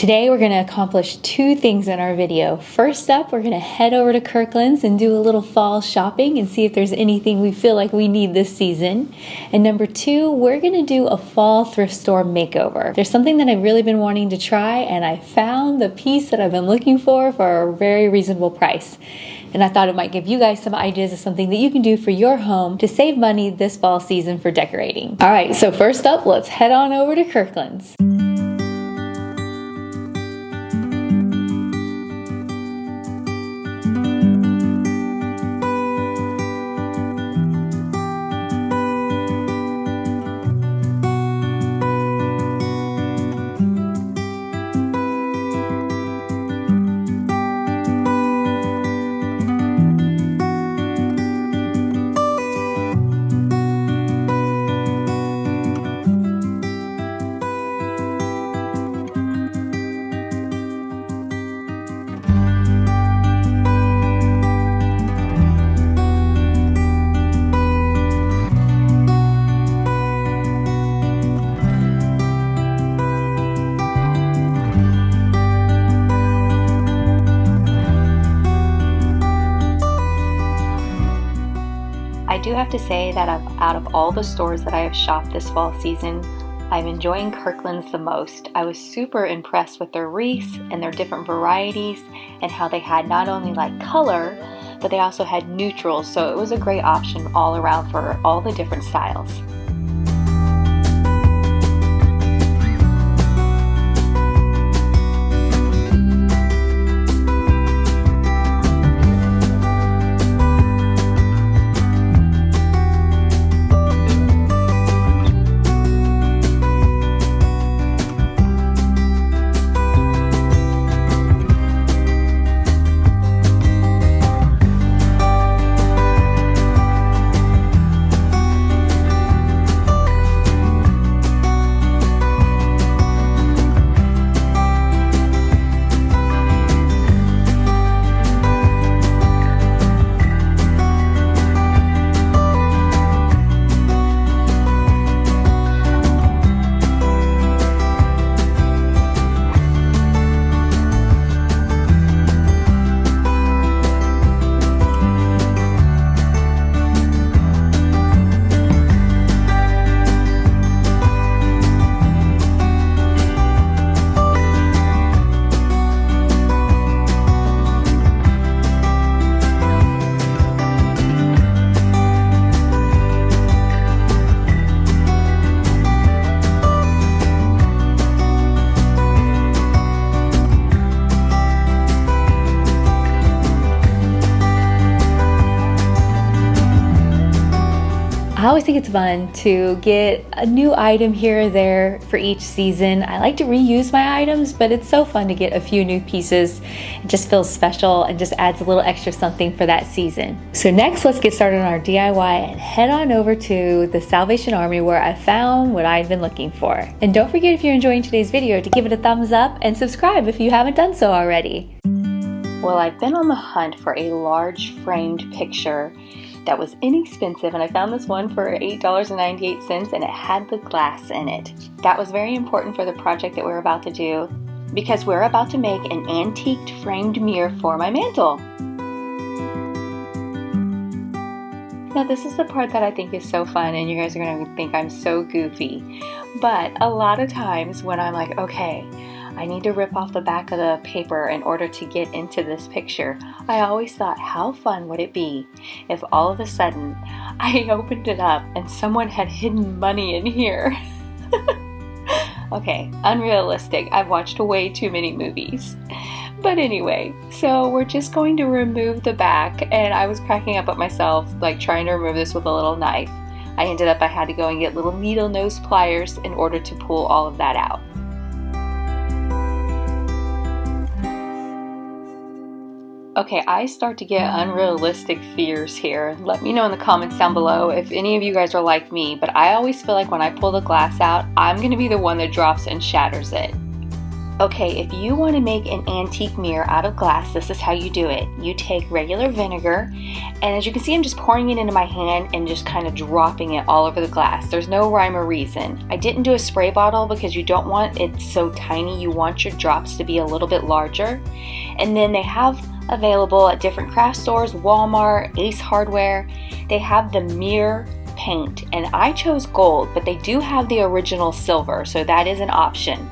Today we're going to accomplish two things in our video. First up, we're going to head over to Kirkland's and do a little fall shopping and see if there's anything we feel like we need this season. And number two, we're going to do a fall thrift store makeover. There's something that I've really been wanting to try, and I found the piece that I've been looking for a very reasonable price. And I thought it might give you guys some ideas of something that you can do for your home to save money this fall season for decorating. All right, so first up, let's head on over to Kirkland's. I do have to say that out of all the stores that I have shopped this fall season, I'm enjoying Kirkland's the most. I was super impressed with their wreaths and their different varieties and how they had not only like color, but they also had neutrals, so it was a great option all around for all the different styles. I always think it's fun to get a new item here or there for each season. I like to reuse my items, but it's so fun to get a few new pieces. It just feels special and just adds a little extra something for that season. So next, let's get started on our DIY and head on over to the Salvation Army where I found what I've been looking for. And don't forget, if you're enjoying today's video, to give it a thumbs up and subscribe if you haven't done so already. Well, I've been on the hunt for a large framed picture that was inexpensive, and I found this one for $8.98, and it had the glass in it. That was very important for the project that we're about to do, because we're about to make an antiqued framed mirror for my mantle. Now this is the part that I think is so fun, and you guys are going to think I'm so goofy, but a lot of times when I'm like, okay, I need to rip off the back of the paper in order to get into this picture, I always thought, how fun would it be if all of a sudden I opened it up and someone had hidden money in here? Okay, unrealistic. I've watched way too many movies. But anyway, so we're just going to remove the back, and I was cracking up at myself, like trying to remove this with a little knife. I had to go and get little needle nose pliers in order to pull all of that out. Okay, I start to get unrealistic fears here. Let me know in the comments down below if any of you guys are like me, but I always feel like when I pull the glass out, I'm going to be the one that drops and shatters it. Okay, if you want to make an antique mirror out of glass, this is how you do it. You take regular vinegar, and as you can see, I'm just pouring it into my hand and just kind of dropping it all over the glass. There's no rhyme or reason. I didn't do a spray bottle because you don't want it so tiny. You want your drops to be a little bit larger. And then they have available at different craft stores, Walmart, Ace Hardware. They have the mirror paint, and I chose gold, but they do have the original silver, so that is an option.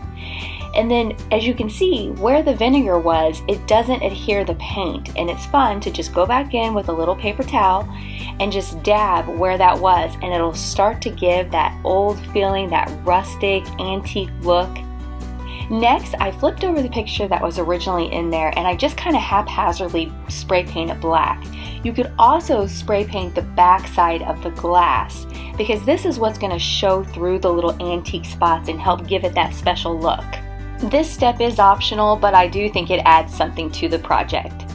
And then as you can see, where the vinegar was, it doesn't adhere the paint, and it's fun to just go back in with a little paper towel and just dab where that was, and it'll start to give that old feeling, that rustic, antique look. Next, I flipped over the picture that was originally in there, and I just kind of haphazardly spray painted black. You could also spray paint the back side of the glass, because this is what's going to show through the little antique spots and help give it that special look. This step is optional, but I do think it adds something to the project.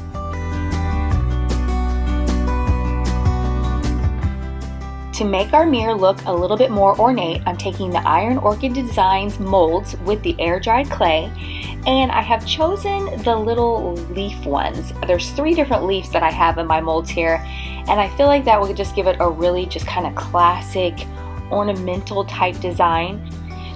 To make our mirror look a little bit more ornate, I'm taking the Iron Orchid Designs molds with the air-dried clay, and I have chosen the little leaf ones. There's 3 different leaves that I have in my molds here, and I feel like that will just give it a really just kind of classic ornamental type design.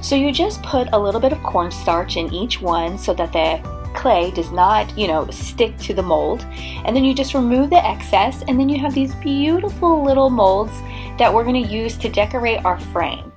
So you just put a little bit of cornstarch in each one so that the clay does not, stick to the mold. And then you just remove the excess, and then you have these beautiful little molds that we're going to use to decorate our frame.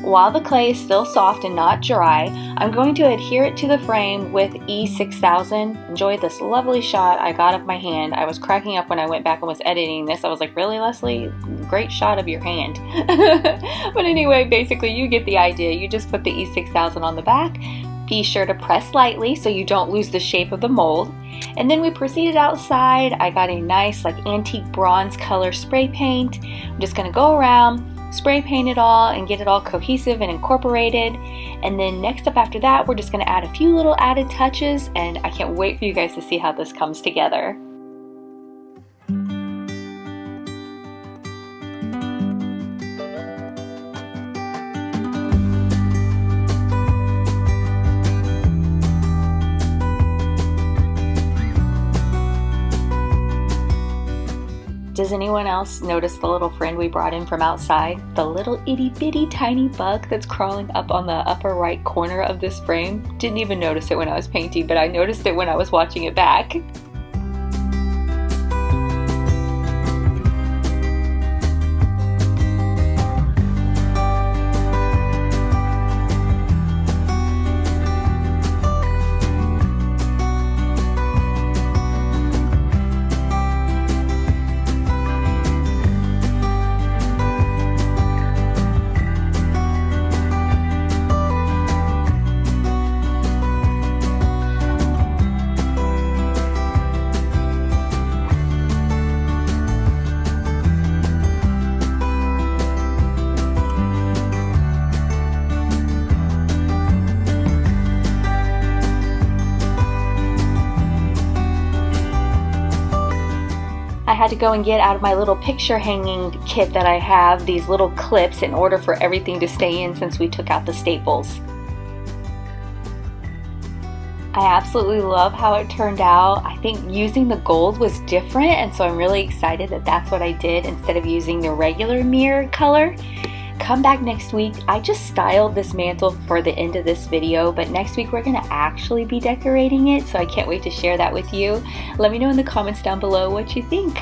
While the clay is still soft and not dry, I'm going to adhere it to the frame with E6000. Enjoy this lovely shot I got of my hand. I was cracking up when I went back and was editing this. I was like, really, Leslie? Great shot of your hand. But anyway, basically you get the idea. You just put the E6000 on the back. Be sure to press lightly so you don't lose the shape of the mold. And then we proceeded outside. I got a nice antique bronze color spray paint. I'm just going to go around, spray paint it all and get it all cohesive and incorporated. And then next up after that, we're just going to add a few little added touches, and I can't wait for you guys to see how this comes together. Does anyone else notice the little friend we brought in from outside? The little itty bitty tiny bug that's crawling up on the upper right corner of this frame? Didn't even notice it when I was painting, but I noticed it when I was watching it back. I had to go and get out of my little picture hanging kit that I have these little clips in order for everything to stay in since we took out the staples. I absolutely love how it turned out. I think using the gold was different, and so I'm really excited that that's what I did instead of using the regular mirror color. Come back next week. I just styled this mantle for the end of this video, but next week we're going to actually be decorating it, so I can't wait to share that with you. Let me know in the comments down below what you think.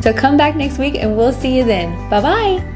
So come back next week and we'll see you then. Bye bye!